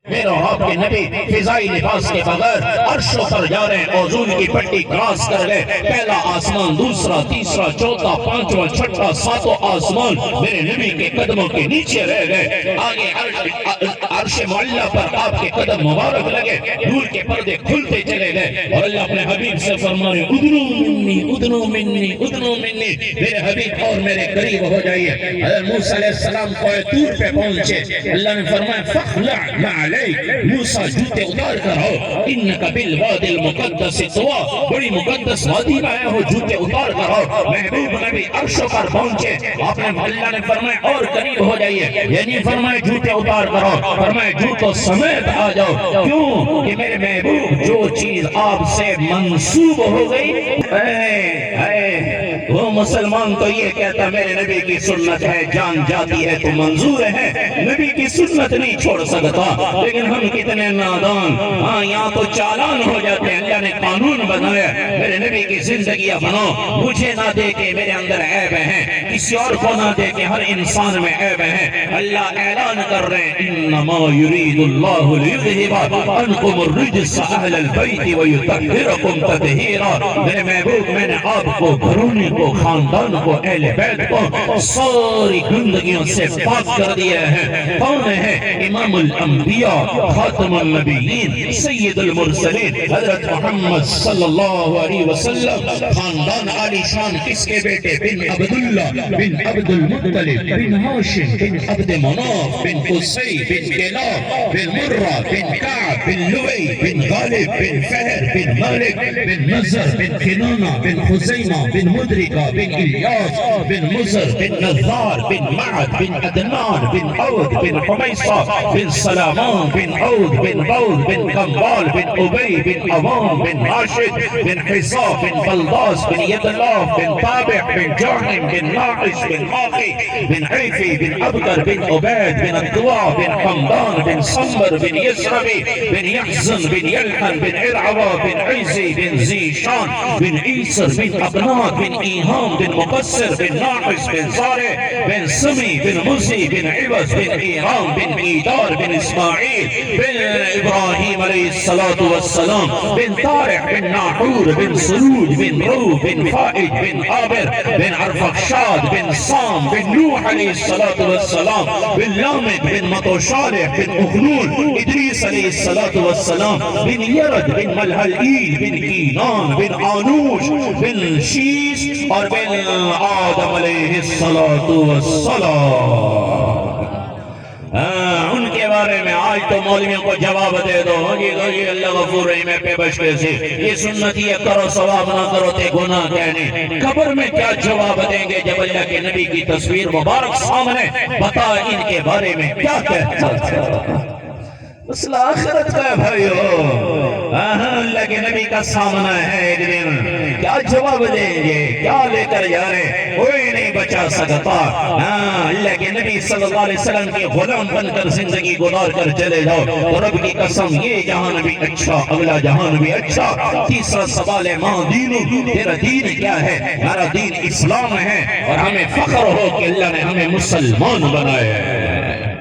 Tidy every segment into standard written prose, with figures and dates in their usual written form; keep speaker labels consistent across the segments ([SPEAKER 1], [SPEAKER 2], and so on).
[SPEAKER 1] میرے آپ کے نبی فضائی لباس کے بغیر عرشوں پر جا رہے ہیں، اوزون کی پٹی کراس کر گئے، پہلا آسمان، دوسرا، تیسرا، چوتھا، پانچواں، چھٹا، ساتوں آسمان میرے نبی کے قدموں کے نیچے رہ گئے۔ آگے عرش معلیٰ پر آپ کے قدم مبارک لگے، نور کے پردے کھلتے چلے گئے، اور اللہ اپنے حبیب سے فرمانے ادنو منی ادنو منی ادنو منی، میرے حبیب اور میرے قریب ہو جائیے۔ حضرت موسیٰ علیہ السلام کوہ طور پہ پہنچے، اللہ نے فرمایا فخلع نعلیک، موسیٰ جوتے اتار کر آؤ، انکا بالوادی المقدس طویٰ، بڑی مقدس وادی میں آیا ہو، جوتے اتار کر آؤ۔ محبوب نبی عرشوں پر پہنچے، آپ نے اللہ نے فرمایا اور قریب ہو جائیے، یعنی فرمایا جوتے اتار کر آؤ، فرمایا جوتوں سمیت آ جاؤ، کیوں کہ میرے محبوب جو چیز آپ سے منسوب ہو گئی، وہ مسلمان تو یہ کہتا میرے نبی کی سنت ہے، جان جاتی ہے تو منظور ہے، نبی کی سنت نہیں چھوڑ سکتا، لیکن ہم کتنے نادان، ہاں یہاں تو چالان ہو جاتے ہیں۔ اللہ نے قانون بنایا میرے نبی کی زندگی بناؤ، مجھے نہ دے کے میرے اندر عیب ہیں، کسی اور کو نہ دے کے ہر انسان میں عیب ہیں۔ اللہ اعلان کر رہے ہیں انما یرید اللہ لیذہب عنکم الرجس اہل البیت ویطہرکم تطہیرا، میرے محبوب میں نے آپ کو، گھرانے کو، خاندان کو، اہل بیت کو ساری گندگیوں سے پاک کر دیا ہے۔ کون ہے؟ امام الانبیاء، خاتم النبیین، سید المرسلین، حضرت محمد صلی اللہ علیہ وسلم۔ خاندان عالی شان کس کے بیٹے؟ بن عبداللہ بن عبد المطلب بن ہاشم بن عبد مناف بن قصی بن کلاب بن مرہ بن کعب بن لؤی بن غالب بن فہر بن مالک بن نضر بن کنانہ بن خزیمہ بن مدرکہ بن الیاس بن مزر بن نظار بن معد بن عدنان بن عود بن حمیصہ بن سلامان بن عود بن بعود بن کمبال بن عبی بن عوام بن ناشد بن حصاب بن بلداس بن یدلاف بن طابع بن جاہم بن ناقش بن ماقی بن عیفی بن عبدر بن عبید بن الدواء بن حمدان بن صمر بن یسربی بن یحزن بن یلحن بن ارعوا بن عیزی بن زیشان بن عیسر بن ابنات بن ایہام بن مقصر بن ناقش بن زارع بن سمی بن مزی بن عوض بن ایرام بن ایدار بن اسماعیل بن ابراہیم علیہ السلام بن طارع بن ناحور بن سروج بن رو بن فائد بن عابر بن عرفخشاد بن سام بن نوح علیہ السلام بن لامد بن متوشالح بن اغنون ادریس علیہ السلام بن یرد بن ملحلئیل بن کینان بن آنوش بن شیس اور بن آدم علیہ السلام۔ ان کے بارے میں آج تو مولویوں کو جواب دے دو، یہ اللہ غفور رحیم ہے پہ بچ کے سے، یہ سنت یہ کرو ثواب نہ کرو تے گناہ کہنے۔ قبر میں کیا جواب دیں گے جب اللہ کے نبی کی تصویر مبارک سامنے؟ بتا ان کے بارے میں کیا کہتا تھا؟ مسئلہ آخرت کا ہے بھائیو، اللہ کے نبی کا سامنا ہے ایک دن، کیا جواب دیں گے، کیا لے کر جا رہے، کوئی نہیں بچا سکتا۔ اللہ کے نبی صلی اللہ علیہ وسلم کے غلام بن کر زندگی گزار کر چلے جاؤ تو رب کی قسم یہ جہان بھی اچھا، اگلا جہان بھی اچھا۔ تیسرا سوال ہے ماں دینو، تیرا دین کیا ہے؟ ہمارا دین اسلام ہے، اور ہمیں فخر ہو کہ اللہ نے ہمیں مسلمان بنایا ہے۔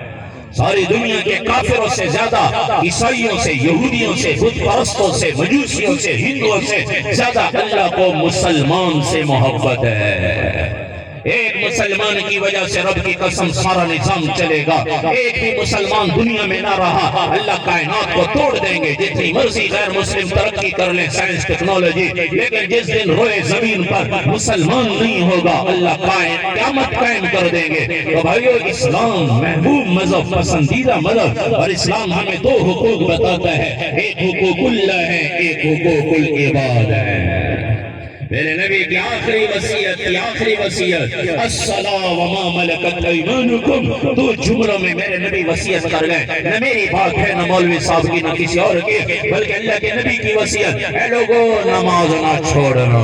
[SPEAKER 1] ساری دنیا کے کافروں سے زیادہ، عیسائیوں سے، یہودیوں سے، بت پرستوں سے، مجوسیوں سے، ہندوؤں سے زیادہ اللہ کو مسلمان سے محبت ہے۔ ایک مسلمان کی وجہ سے رب کی قسم سارا نظام چلے گا، ایک بھی مسلمان دنیا میں نہ رہا اللہ کائنات کو توڑ دیں گے، جتنی مرضی غیر مسلم ترقی کر لیں سائنس ٹیکنالوجی، لیکن جس دن روئے زمین پر مسلمان نہیں ہوگا اللہ قیامت قائم کر دیں گے۔ تو بھائیو اسلام محبوب مذہب، پسندیدہ مذہب، اور اسلام ہمیں دو حقوق بتاتا ہے، ایک حقوق اللہ ہے، ایک حقوق العباد ہے۔ میرے نبی کی آخری وصیت الصلاة وما ملکت ایمانکم، دو جملوں میں میرے نبی وصیت کر گئے، نہ میری بات ہے نہ مولوی صاحب کی نہ کسی اور کی، بلکہ اللہ کے نبی کی وصیت، اے لوگوں نماز نہ چھوڑنا۔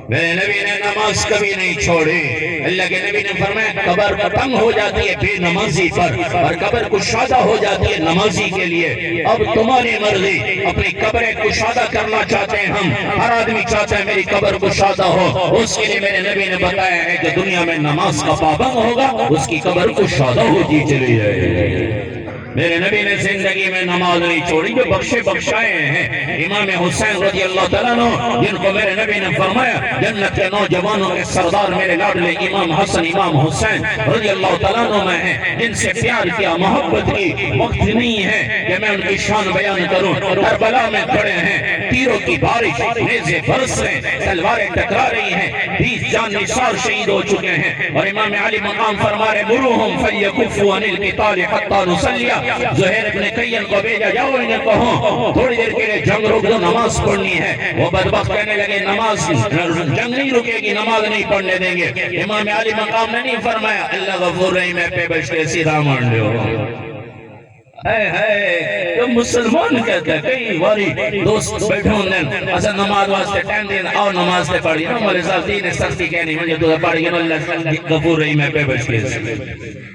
[SPEAKER 1] میرے نبی نے نماز کبھی نہیں چھوڑی۔ اللہ کے نبی نے فرمایا قبر تنگ ہو جاتی ہے بے نمازی پر، اور قبر کشادہ ہو جاتی ہے نمازی کے لیے۔ اب تمہاری مرضی، اپنی قبریں کشادہ کرنا چاہتے ہیں ہم، ہر آدمی چاہتا ہے میری قبر کشادہ ہو، اس کے لیے میرے نبی نے بتایا ہے کہ دنیا میں نماز کا پابند ہوگا اس کی قبر کشادہ ہوتی چلی جائے گی۔ میرے نبی نے زندگی میں نماز نہیں چھوڑی، جو بخشے بخشائے ہیں امام حسین رضی اللہ تعالیٰ عنہ، جن کو میرے نبی نے فرمایا جنت کے نوجوانوں کے سردار میرے لاڈلے امام حسن امام حسین رضی اللہ تعالیٰ عنہ میں ہیں، جن سے پیار کیا، محبت کی۔ وقت نہیں ہے کہ میں ان کی شان بیان کروں۔ کربلا میں کھڑے ہیں، تیروں کی بارش، نیزے برس رہے ہیں، تلواریں ٹکرا رہی ہیں، 20 جان نثار شہید ہو چکے ہیں، اور امام علی مقام فرما رہے مروہم فلیکفوا عن القتال حتی نصلی۔ زہیر ابن قیم کو بھیجا، جاؤ انہیں کہو تھوڑی دیر کے لیے جنگ رک دو، نماز پڑھنی ہے۔ وہ بدبخت کہنے لگے نماز جنگ نہیں رکے گی، نماز نہیں پڑھنے دیں گے۔ امام علی مقام نے نہیں فرمایا اللہ غفور رحیم ہے پہ بچ کے سیدھا مان لو۔ تو مسلمان کہتا ہے کئی باری دوست بیٹھے ہوندے اصلا نماز واسطے ٹائم دین آؤ نماز تے پڑھی نا مولوی صاحب دین سختی کہنی مجھے تو پڑھ گئے اللہ غفور رحیم ہے پہ بچ کے۔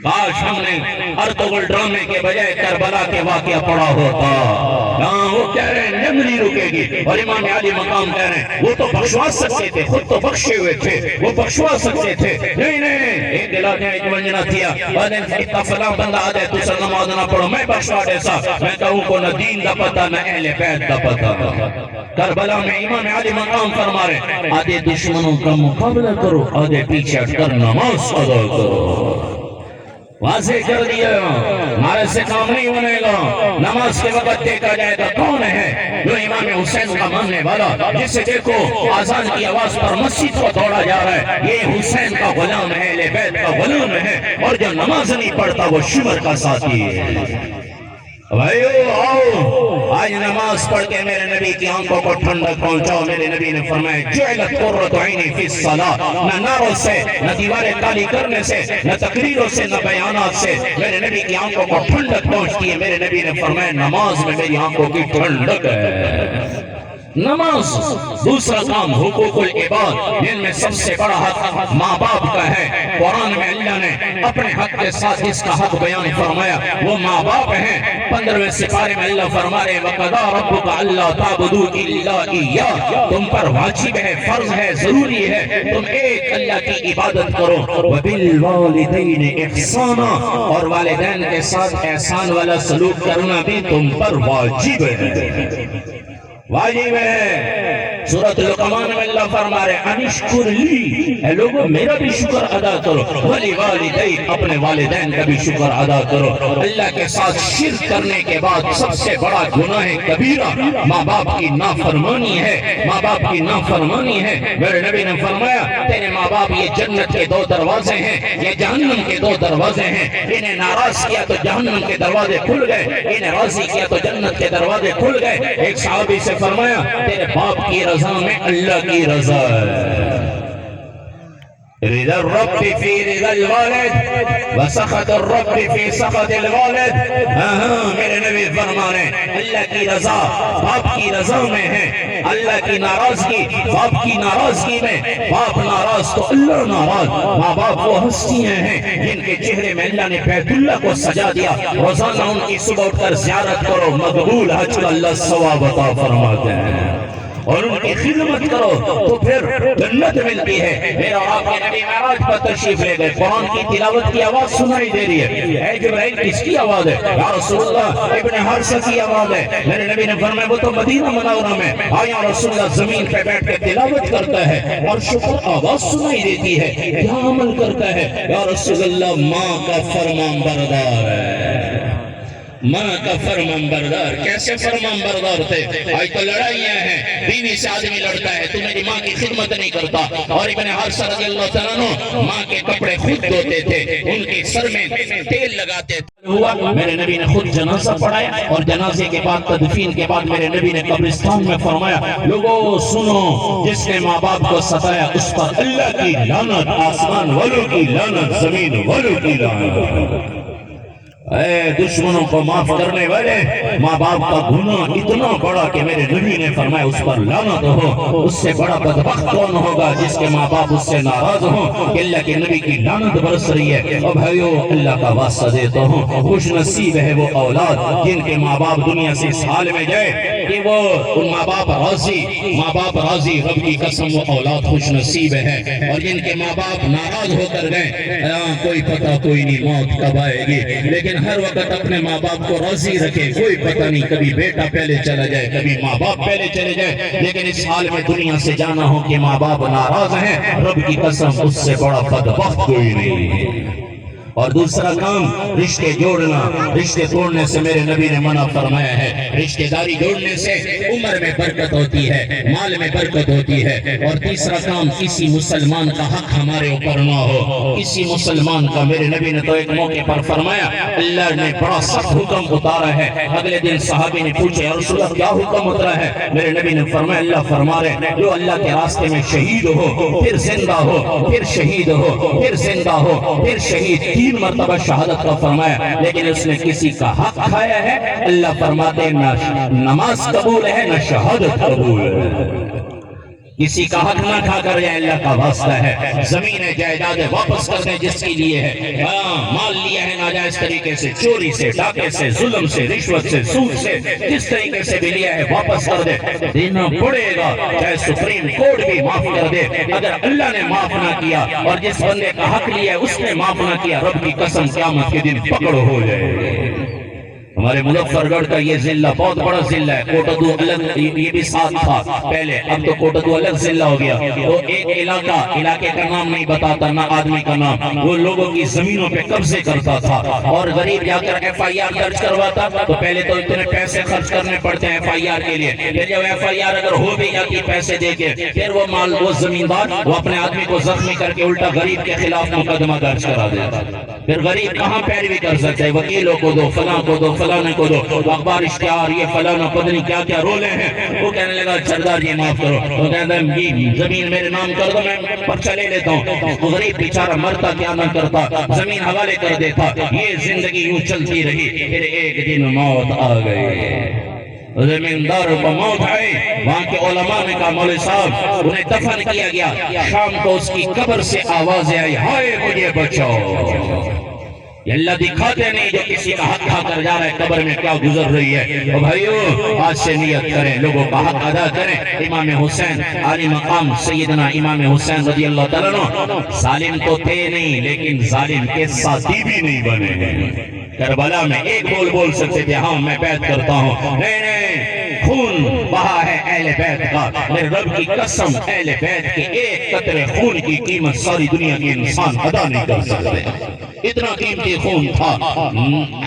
[SPEAKER 1] کاش ہم نے ارطغرل ڈرامے کے بجائے کربلا کے واقعہ پڑھا ہوتا۔ ہاں وہ کہہ رہے ہیں جنگ نہیں رکے گی، اور امام علی مقام کہہ رہے ہیں وہ تو بخشوا سکتے تھے، خود تو بخشے ہوئے تھے، وہ بخشوا سکتے تھے۔ نہیں ایک دلا نے ایک منجنا تھیا اتنا فلاں بندہ آ جائے تو سر نماز نہ پڑھو، میں بخشوا دے سا۔ میں کہوں کو نہ دین دا پتہ نہ اہل بیت دا پتہ۔ کربلا میں امام علی مقام فرما رہے آدھے دشمنوں کا مقابلہ کرو، آدھے پیچھے ہٹ کر نماز ادا کرو۔ واضح کر دیا ہمارے سے کام نہیں بنے گا۔ نماز کے وقت دیکھا جائے تو کون ہے جو امام حسین کا ماننے والا، جسے دیکھو آذان کی آواز پر مسجد کو دوڑا جا رہا ہے، یہ حسین کا غلام ہے، اہل بیت کا غلام ہے، اور جو نماز نہیں پڑھتا وہ شمر کا ساتھی ہے۔ بھائیو آؤ آج نماز پڑھ کے میرے نبی کی آنکھوں کو ٹھنڈک پہنچاؤ۔ میرے نبی نے فرمایا جعلت قرۃ عینی فی الصلاۃ، نہ نعروں سے، نہ دیواریں کالی کرنے سے، نہ تقریروں سے، نہ بیانات سے میرے نبی کی آنکھوں کو ٹھنڈک پہنچتی ہے۔ میرے نبی نے فرمایا نماز میں میری آنکھوں کی ٹھنڈک ہے۔ نماز۔ دوسرا کام حقوق العباد، جن میں سب سے بڑا حق ماں باپ کا ہے۔ قرآن میں اللہ نے اپنے حق کے ساتھ جس کا حق بیان فرمایا وہ ماں باپ ہیں۔ 15ویں سپارے میں اللہ فرما رہے وَقَضَىٰ رَبُّكَ أَلَّا تَعْبُدُوا إِلَّا إِيَّاهُ، تم پر واجب ہے، فرض ہے، ضروری ہے تم ایک اللہ کی عبادت کرو۔ وَبِالْوَالِدَيْنِ إِحْسَانًا، اور والدین کے ساتھ احسان والا سلوک کرنا بھی تم پر واجب ہے، واجب ہے۔ سورۃ لقمان میں اللہ فرما رہے انشکر لی، اے لوگوں میرا بھی شکر ادا کرو، ولی والدین، اپنے والدین کا بھی شکر ادا کرو۔ اللہ کے ساتھ شرک کرنے کے بعد سب سے بڑا گناہ کبیرہ ماں باپ کی نافرمانی ہے، ماں باپ کی نافرمانی ہے۔ میرے نبی نے فرمایا تیرے ماں باپ یہ جنت کے 2 دروازے ہیں، یہ جہنم کے 2 دروازے ہیں، انہیں ناراض کیا تو جہنم کے دروازے کھل گئے، انہیں راضی کیا تو جنت کے دروازے کھل گئے۔ ایک صحابی سے فرمایا تیرے باپ کی رضا میں اللہ کی رضا ہے۔ رضا الرب فی رضا الوالد وسخط الرب فی سخط الوالد۔ میرے نبی فرما رہے ہیں اللہ کی رضا باپ کی رضا میں ہے، اللہ کی ناراضگی باپ کی ناراضگی میں۔ باپ ناراض تو اللہ ناراض۔ ماں باپ وہ ہستیاں ہیں جن کے چہرے میں اللہ نے بیت اللہ کو سجا دیا، روزانہ ان کی صبح اٹھ کر زیارت کرو، مقبول حج کا اللہ ثواب عطا فرماتے ہیں، اور ان کی خدمت کرو تو پھر جنت ملتی ہے۔ میرا آپ کے نبی معراج پر تشریف لے گئے، قرآن کی تلاوت کی آواز سنائی دے رہی ہے، اے جبرائیل کس کی آواز ہے؟ یا رسول اللہ ابن حارثہ کی آواز ہے۔ میرے نبی نے فرمایا وہ تو مدینہ منورہ میں آیا رسول اللہ زمین پہ بیٹھ کے تلاوت کرتا ہے اور شکر آواز سنائی دیتی ہے، کیا عمل کرتا ہے؟ یا رسول اللہ ماں کا فرمان بردار ہے، ماں کا فرمان بردار۔ کیسے فرمان بردار تھے؟ آج تو لڑائیاں ہیں، بیوی سے آدمی لڑتا ہے تو میری ماں کی خدمت نہیں کرتا، اور ابن حارثہ رضی اللہ تعالیٰ عنہ ماں کے کپڑے خود دھوتے تھے، ان کے سر میں تیل لگاتے تھے۔ میرے نبی نے خود جنازہ پڑھایا، اور جنازے کے بعد تدفین کے بعد میرے نبی نے قبرستان میں فرمایا لوگوں سنو، جس نے ماں باپ کو ستایا اس پر اللہ کی لعنت، آسمان والوں کی لعنت، زمین والوں کی لعنت۔ اے دشمنوں کو معاف کرنے والے، ماں باپ کا گناہ اتنا بڑا کہ میرے نبی نے فرمایا اس پر لعنت ہو۔ اس سے بڑا بدبخت کون ہوگا جس کے ماں باپ اس سے ناراض ہوں کہ اللہ کے نبی کی لعنت برس رہی ہے۔ اور بھائیو اللہ کا واسطہ دیتا ہوں، خوش نصیب ہے وہ اولاد جن کے ماں باپ دنیا سے اس حال میں گئے کہ وہ ماں باپ راضی، رب کی قسم وہ اولاد خوش نصیب ہے، اور جن کے ماں باپ ناراض ہو کر گئے کوئی پتہ کوئی نہیں موت کب آئے گی، لیکن ہر وقت اپنے ماں باپ کو راضی رکھے، کوئی پتہ نہیں کبھی بیٹا پہلے چلا جائے کبھی ماں باپ پہلے چلے جائے، لیکن اس حال میں دنیا سے جانا ہو کہ ماں باپ ناراض ہیں، رب کی قسم اس سے بڑا بدبخت کوئی نہیں ہے۔ اور دوسرا کام رشتے جوڑنا، رشتے توڑنے سے میرے نبی نے منع فرمایا ہے۔ رشتے داری جوڑنے سے عمر میں برکت ہوتی ہے، مال میں برکت ہوتی ہے۔ اور تیسرا کام کسی مسلمان کا حق ہمارے اوپر نہ ہو، کسی مسلمان کا، میرے نبی نے تو ایک موقع پر فرمایا اللہ نے بڑا سخت حکم اتارا ہے۔ اگلے دن صحابی نے پوچھا یا رسول اللہ کیا حکم اترا ہے؟ میرے نبی نے فرمایا اللہ فرما رہے جو اللہ کے راستے میں شہید ہو، پھر زندہ ہو، پھر شہید ہو، پھر زندہ ہو، پھر شہید، 3 مرتبہ شہادت کا فرمایا، لیکن اس نے کسی کا حق کھایا ہے، اللہ فرماتے ہیں نہ نماز قبول ہے نہ شہادت قبول ہے۔ کسی کا حق نہ کھا کر جائے، اللہ کا واسطہ ہے، زمین جائیداد واپس کر دیں جس کے لیے ہے، مال لیا ہے ناجائز طریقے سے، چوری سے، ڈاکے سے، ظلم سے، رشوت سے، سود سے، جس طریقے سے بھی لیا ہے واپس کر دے، دینا پڑے گا، چاہے سپریم کورٹ بھی معاف کر دے۔ اگر اللہ نے معاف نہ کیا اور جس بندے کا حق لیا ہے اس نے معاف نہ کیا، رب کی قسم قیامت کے دن پکڑ ہو جائے۔ ہمارے مظفر گڑھ کا یہ ضلع بہت بڑا ضلع ہے، کوٹدو الگ یہ بھی ساتھ تھا پہلے، اب تو کوٹدو الگ ضلع ہو گیا۔ تو ایک علاقے کا نام نہیں بتاتا نہ آدمی کا نام، وہ لوگوں کی زمینوں پہ قبضے کرتا تھا، اور غریب جا کر FIR درج کرواتا تو پہلے تو اتنے پیسے خرچ کرنے پڑتے ہیں FIR کے لیے، پھر جب FIR اگر ہو بھی جاتی پیسے دے کے، پھر وہ زمیندار وہ اپنے آدمی کو زخمی کر کے الٹا غریب کے خلاف مقدمہ درج کرا دیتا۔ پھر غریب کہاں پیروی کر سکتے ہیں؟ وکیلوں کو دو، فلاں کو دو، فلانے کو دو، اخبار اشتہار یہ فلانا پتنی کیا کیا رولے ہیں۔ وہ کہنے لگا سردار جی معاف کرو، وہ کہتا ہے یہ زمین میرے نام کر دو میں پرچہ لے لیتا ہوں۔ غریب بیچارہ مرتا کیا نہ کرتا، زمین حوالے کر دیتا، یہ زندگی یوں چلتی رہی۔ پھر ایک دن موت آ گئی، زمیندار کو موت آئی، وہاں کے علماء نے کہا مولوی صاحب انہیں دفن کیا گیا، شام کو اس کی قبر سے آوازیں آئی ہائے مجھے بچاؤ۔ یہ اللہ دکھاتے نہیں جو کسی کا حق کھا کر جا رہا ہے قبر میں کیا گزر رہی ہے۔ اور بھائیو آج سے نیت کریں، لوگوں کا حق ادا کریں۔ امام حسین عالی مقام سیدنا امام حسین رضی اللہ تعالیٰ عنہ ظالم تو تھے نہیں، لیکن ظالم کے ساتھی بھی نہیں بنے۔ کربلا میں ایک بول سکتے تھے ہاں میں بیعت کرتا ہوں، نہیں خون بہا ہے اہل بیت کا، میرے رب کی قسم اہل بیت کے ایک قطرے خون کی قیمت ساری دنیا کے انسان ادا نہیں کر سکتے۔ اتنا قیمتی خون تھا۔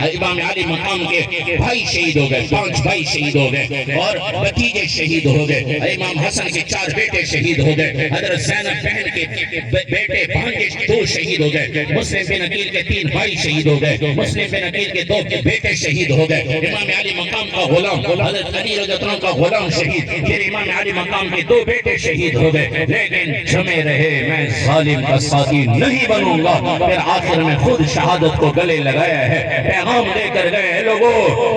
[SPEAKER 1] امام علی مقام کے بھائی شہید ہو گئے، 5 بھائی شہید ہو گئے اور بھتیجے شہید ہو گئے۔ امام حسن کے 4 بیٹے شہید ہو گئے، حضرت زینب بہن کے بیٹے بھانجے 2 شہید ہو گئے، مسلم بن عقیل کے 3 بھائی شہید ہو گئے، مسلم بن عقیل کے 2 بیٹے شہید ہو گئے۔ امام علی مقام کا غلام حضرت علی رضی اللہ عنہ کا غلام شہید، پھر امام علی مقام کے 2 بیٹے شہید ہو گئے، لیکن جمے رہے میں ظالم کا ساتھی نہیں بنوں گا۔ پھر آخر میں خود شہادت کو گلے لگایا ہے، پیغام دے کر گئے لوگوں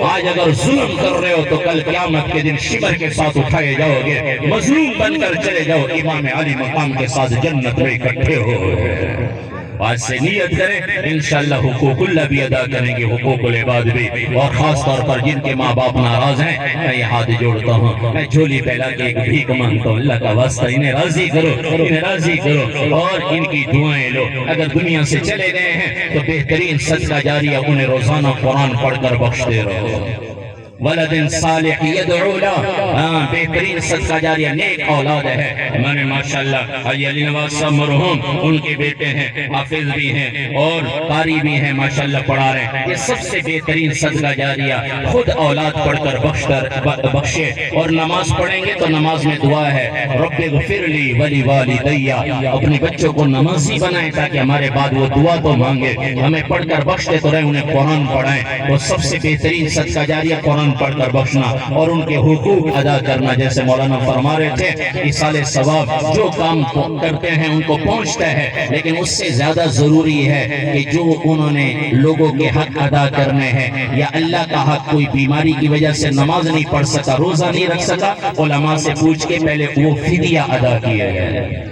[SPEAKER 1] آج اگر ظلم کر رہے ہو تو کل قیامت کے دن شمر کے ساتھ اٹھائے جاؤ گے، مظلوم بن کر چلے جاؤ امام علی مقام کے ساتھ جنت میں اکٹھے ہو گئے۔ آج سے نیت کریں انشاءاللہ حقوق اللہ بھی ادا کریں گے، حقوق العباد بھی، اور خاص طور پر جن کے ماں باپ ناراض ہیں میں یہ ہاتھ جوڑتا ہوں، میں جھولی پھیلا کے ایک بھیک مانگتا ہوں اللہ کا واسطہ انہیں راضی کرو، انہیں راضی کرو اور ان کی دعائیں لو۔ اگر دنیا سے چلے گئے ہیں تو بہترین صدقہ جاریہ انہیں روزانہ قرآن پڑھ کر بخشتے رہو۔ ولد صالح یدعو له، بہترین صدقہ جاریہ نیک اولاد ہے۔ ہمارے ماشاءاللہ حاجی علی نواز صاحب مرحوم ان کے بیٹے ہیں، حافظ بھی ہیں اور قاری بھی ہیں، ماشاءاللہ پڑھا رہے ہیں۔ یہ سب سے بہترین صدقہ جاریہ خود اولاد پڑھ کر بخشے، اور نماز پڑھیں گے تو نماز میں دعا ہے رب اغفر لی ولی والدی، اپنے بچوں کو نمازی بنائیں تاکہ ہمارے بعد وہ دعا تو مانگے، ہمیں پڑھ کر بخشتے تو رہے، انہیں قرآن پڑھائیں۔ تو سب سے بہترین صدقہ جاریہ قرآن پڑھ کر بخشنا اور ان کے حقوق ادا کرنا، جیسے مولانا فرما رہے تھے ایصال ثواب جو کام کرتے ہیں ان کو پہنچتا ہے، لیکن اس سے زیادہ ضروری ہے کہ جو انہوں نے لوگوں کے حق ادا کرنے ہیں، یا اللہ کا حق کوئی بیماری کی وجہ سے نماز نہیں پڑھ سکا، روزہ نہیں رکھ سکا، علماء سے پوچھ کے پہلے وہ فدیہ ادا کیا جائے۔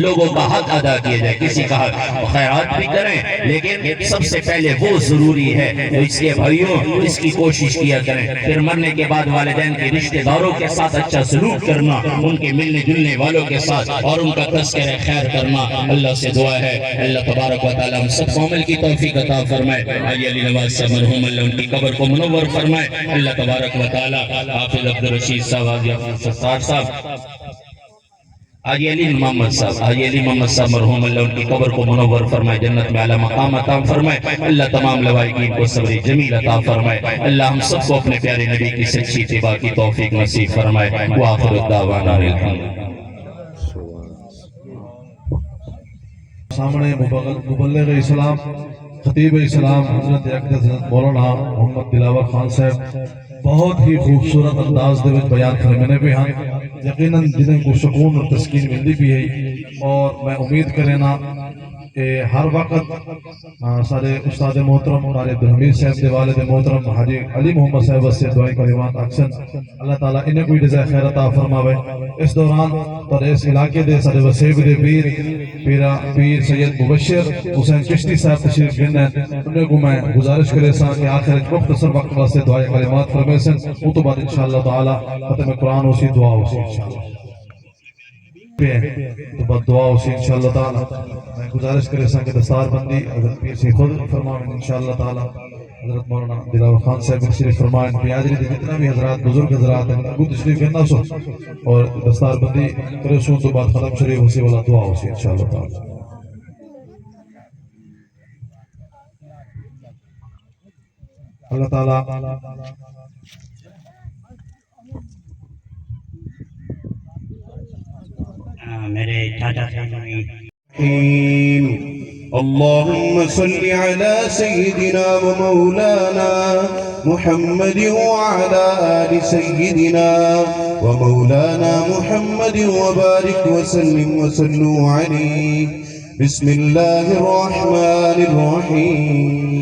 [SPEAKER 1] لوگوں کا حق ادا کیا جائے، کسی کا حق خیرات بھی کریں، لیکن سب سے پہلے وہ ضروری ہے اس کے بھائیوں اس کی کوشش کیا کریں. پھر مرنے کے بعد والدین کے رشتہ داروں کے ساتھ اچھا سلوک کرنا، ان کے ملنے جلنے والوں کے ساتھ اور ان کا تذکرہ خیر کرنا. اللہ سے دعا ہے اللہ تبارک و تعالی ہم سب کو عمل کی توفیق عطا فرمائے. حاجی علی نواز صاحب مرحوم اللہ ان کی قبر کو منور فرمائے. اللہ تبارک و تعالی حافظ عبدالرشید صاحب، حاجی ستار صاحب، حاجی علی محمد صاحب مرحوم اللہ ان کی قبر کو منور فرمائے، جنت میں اعلیٰ مقام عطا فرمائے. اللہ تمام لوائقین کو صبر جمیل عطا فرمائے. اللہ ہم سب کو اپنے پیارے نبی کی سچی اتباع کی توفیق نصیب فرمائے. وآخر الدعوانا الحمد.
[SPEAKER 2] سامنے مبلغ اسلام خطیب اسلام حضرت اقدس حضرت مولانا محمد دلاور خان صاحب بہت ہی خوبصورت انداز دے وچ بیان کرے میں بھی ہاں یقیناً جنہیں کو سکون اور تسکین ملتی بھی ہے. اور میں امید کرنا کہ ہر وقت سارے استاد محترم سارے عبدالحمید صاحب دے والد محترم حاجی علی محمد صاحب سے دعائیں کلمات اکثر اللہ تعالیٰ انہیں کوئی جزائے خیر عطا فرماوے. اس دوران اور اس علاقے دے سارے وسیب دے پیر سید مبشر حسین چشتی صاحب تشریف گن ہیں، انہیں کو میں گزارش کرے سا کہ آخر ایک مختصر وقت واسطے دعائیں کلمات فرمائے سن. وہ تو بعد انشاءاللہ تعالیٰ ختم قرآن اسی دعا اسی انشاءاللہ تو بعد دعا اسی انشاءاللہ تعالیٰ. میں گزارش کرے سا کہ دستار بندی حضرت پیر سے خود فرمائیں انشاءاللہ تعالیٰ. حضرت مولانا دلاور خان صاحب تشریف فرمائیں. پیادری دے جتنا بھی حضرات بزرگ حضرات ہیں ابو تشریف کرنا سو اور دستار بندی کرے سو تو بعد ختم شریف اسی والا دعا اسی انشاءاللہ تعالیٰ. اللہ تعالیٰ
[SPEAKER 1] میرے چاچا صاحب
[SPEAKER 3] اللهم صل على سيدنا ومولانا محمد وعلى آل سيدنا ومولانا محمد وبارك وسلم وصلوا عليه. بسم الله الرحمن الرحيم.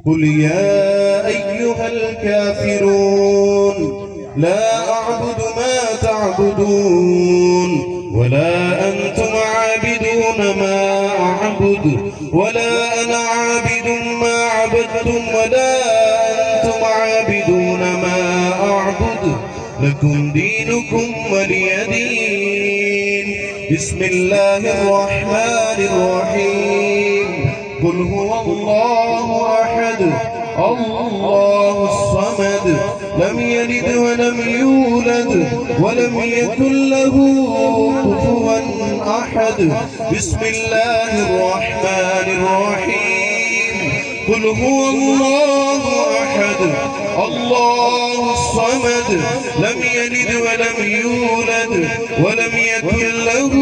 [SPEAKER 3] قل يا أيها الكافرون لا أعبد ما تعبدون ولا أنتم عابدون ما أعبد ولا أنا عابد ما عبدتم ولا أنتم عابدون ما أعبد لكم دينكم ولي دين. بسم الله الرحمن الرحيم. قل هو الله أحد الله الصمد لم يلد ولم يولد ولم يكن له كفوا أحد. بسم الله الرحمن الرحيم. قل هو الله أحد الله الصمد لم يلد ولم يولد ولم يكن له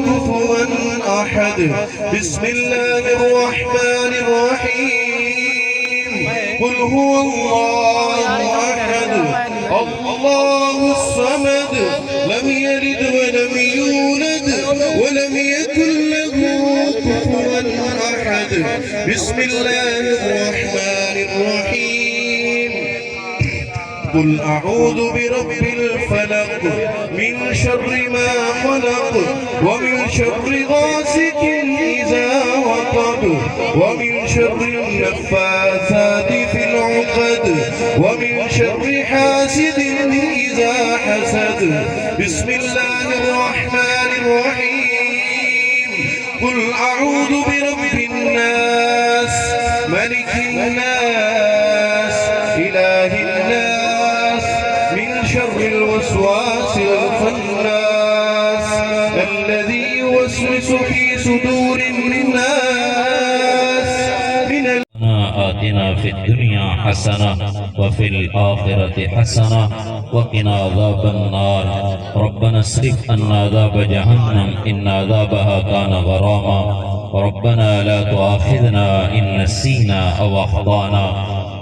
[SPEAKER 3] كفوا أحد. بسم الله الرحمن الرحيم. قل هو الله أحد الله الصمد لم يلد ولم يولد ولم يكن له كفوا أحد. بسم الله الرحمن الرحيم. قل أعوذ برب الفلق من شر ما خلق ومن شر غاسق إذا وقب ومن شر النفاثات في العقد ومن شر حاسد إذا حسد. بسم الله الرحمن الرحيم. قل أعوذ برب الناس ملك الناس إله الناس من شر الوسواس الخناس الذي يوسوس في صدور الناس من
[SPEAKER 1] آتنا في الدنيا حسنة وفي الآخرة حسنة وقنا عذاب النار. ربنا اصرف عنا عذاب جهنم إن عذابها كان غراما. ربنا لا تؤاخذنا إن نسينا أو أخطأنا.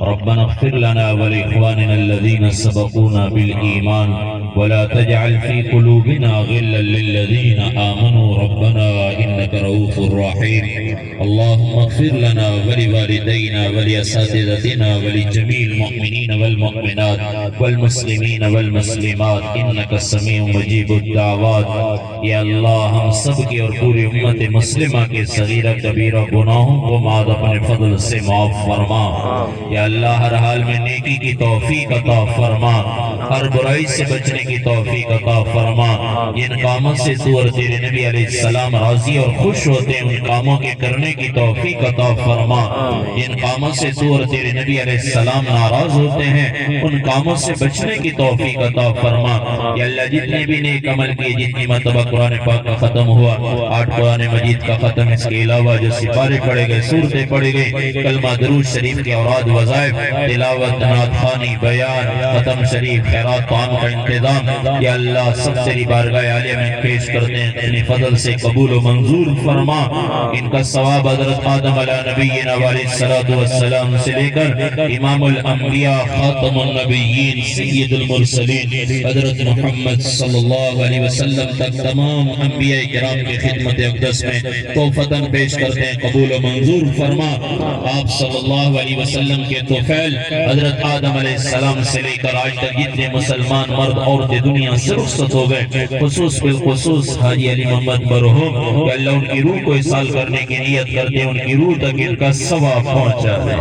[SPEAKER 1] ربنا اغفر لنا ولإخواننا الذين سبقونا بالإيمان
[SPEAKER 4] ولا تجعل في قلوبنا غلا للذين آمنوا ربنا إنك رؤوف رحيم اللهم اغفر لنا ولوالدينا ولأساتذتنا ولجميع المؤمنين والمؤمنات والمسلمين والمسلمات إنك السميع مجيب الدعوات یا اللہ ہم سب کی اور پوری امت مسلمہ کے صغیرہ کبیرہ گناہوں کو ماد اپنے فضل سے معاف فرما یا اللہ ہر حال میں نیکی کی توفیق عطا فرما ہر برائی سے بچنے کی توفیق عطا فرما جن کاموں سے تو اور تیرے نبی علیہ السلام راضی اور خوش ہوتے ہیں ان کاموں کے کرنے کی توفیق عطا فرما جن کاموں سے تو اور تیرے نبی علیہ السلام ناراض ہوتے ہیں ان کاموں سے بچنے کی توفیق عطا فرما یا اللہ جتنے بھی نیک عمل کیے جتنی مرتبہ قرآن پاک کا ختم ہوا 8 قرآن مجید کا ختم اس کے علاوہ جو سپارے پڑے گئے سورتیں پڑے گئے کلمہ درود شریف کے اوراد وظائف تلاوت نعت خوانی بیان ختم شریف خیرات طعام کا انتظام یا اللہ سب تیری بارگاہ عالیہ میں پیش کرتے ہیں اپنے فضل سے قبول و منظور فرما ان کا ثواب حضرت آدم علیہ نبینا علیہ الصلوۃ والسلام سے لے کر امام الانبیاء خاتم النبیین سید المرسلین حضرت محمد صلی اللہ علیہ وسلم تک تمام انبیاء کرام کی خدمت اقدس میں توفتاً پیش کرتے ہیں قبول و منظور فرما آپ صلی اللہ علیہ وسلم کے طفیل حضرت آدم علیہ السلام سے لے کر آج تک جتنے مسلمان مرد عورتیں دنیا سے رخصت ہو گئے خصوص بالخصوص حاجی علی محمد مرحوم کہ اللہ ان کی روح کو اصال کرنے کی نیت کرتے ہیں ان کی روح تک ان کا ثواب پہنچا دے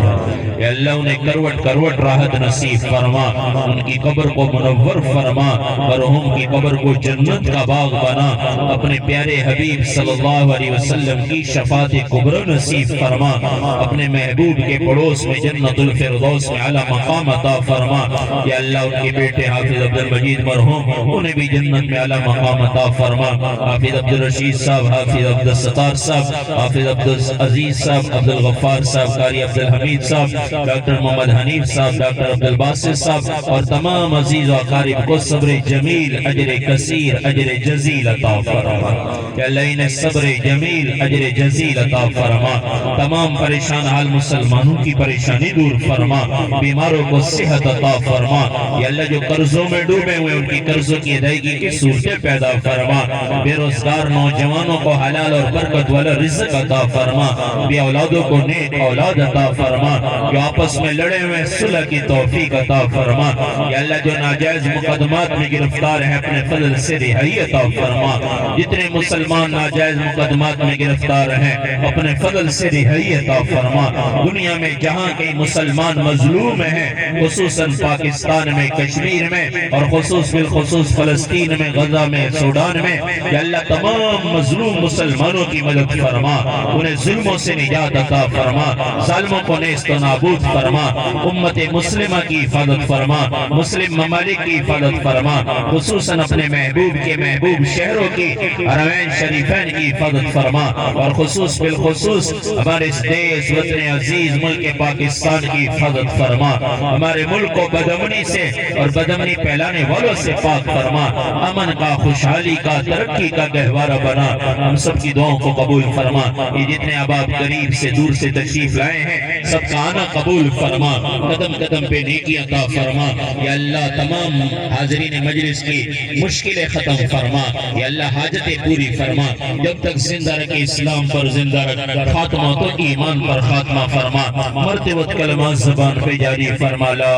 [SPEAKER 4] کہ اللہ انہیں کروٹ کروٹ راحت نصیب فرما ان کی قبر کو منور فرما مرحوم کی قبر کو جنت کا باغ بنا اپنے پیارے حبیب صلی اللہ علیہ وسلم کی شفاعت کبری نصیب فرما اپنے محبوب کے پڑوس میں جنت الفردوس میں اعلی مقام عطا فرما یا اللہ ان کے بیٹے حافظ عبد المجید مرحوم انہیں بھی جنت میں اعلی مقام عطا فرما حافظ عبد الرشید صاحب حافظ عبد الستار صاحب حافظ عبد العزیز صاحب عبد الغفار صاحب قاری عبد الحمید صاحب ڈاکٹر محمد حنیف صاحب ڈاکٹر عبد الباسط صاحب اور تمام عزیز و اقارب کو صبر جمیل اجر کثیر اجر جزیل عطا فرما کہ اللہ انہیں صبر جمیل اجر جزیل عطا فرما تمام پریشان حال مسلمانوں کی پریشانی دور فرما بیماروں کو صحت عطا فرما یا اللہ جو قرضوں میں ڈوبے ہوئے ان کی قرضوں کی ادائیگی کی صورتیں پیدا فرما بے روزگار نوجوانوں کو حلال اور برکت والا رزق عطا فرما بے اولادوں کو نیک اولاد عطا فرما جو آپس میں لڑے ہوئے صلح کی توفیق عطا فرما یا اللہ جو ناجائز مقدمات میں گرفتار ہیں اپنے فضل سے رہائی عطا فرما جتنے مسلمان ناجائز مقدمات میں گرفتار ہیں اپنے فضل سے رہائی عطا فرما دنیا میں جہاں کئی مسلمان مظلوم ہیں خصوصاً پاکستان میں کشمیر میں اور بالخصوص فلسطین میں غزہ میں سوڈان میں یا اللہ تمام مظلوم مسلمانوں کی مدد فرما انہیں ظلموں سے نجات عطا فرما ظالموں کو نیست و نابود فرما امت مسلمہ کی حفاظت فرما مسلم ممالک کی حفاظت فرما خصوصاً اپنے محبوب کے محبوب شہروں کی حرمین شریفین کی حفاظت فرما اور بالخصوص ہمارے اس دیش وطن عزیز ملک پاکستان کی حفاظت فرما ہمارے ملک کو بدامنی سے اور بدامنی پھیلانے والوں سے پاک فرما امن کا خوشحالی کا ترقی کا گہوارہ بنا ہم سب کی دعاؤں کو قبول فرما یہ جتنے احباب قریب سے دور سے تشریف لائے ہیں سب کا آنا قبول فرما قدم قدم پہ نیکی عطا فرما یا اللہ تمام حاضرین مجلس کی مشکلیں ختم فرما یا اللہ حاجتیں پوری فرما جب تک زندہ رکھے اسلام پر زندہ رکھ خاتمہ تو ایمان پر خاتمہ فرما مرتے وقت کلمات زبان پہ جاری فرما لا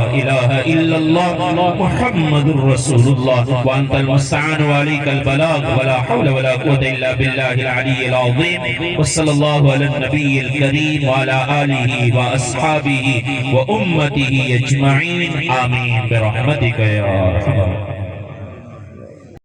[SPEAKER 4] الہ الا اللہ محمد رسول اللہ وانت المستعان وعلیک البلاغ ولا حول ولا قوة الا باللہ العلی العظیم وصلی اللہ علی النبی الکریم وعلى آلہ واصحابہ وامتہ اجمعین آمین برحمتک یا رحمت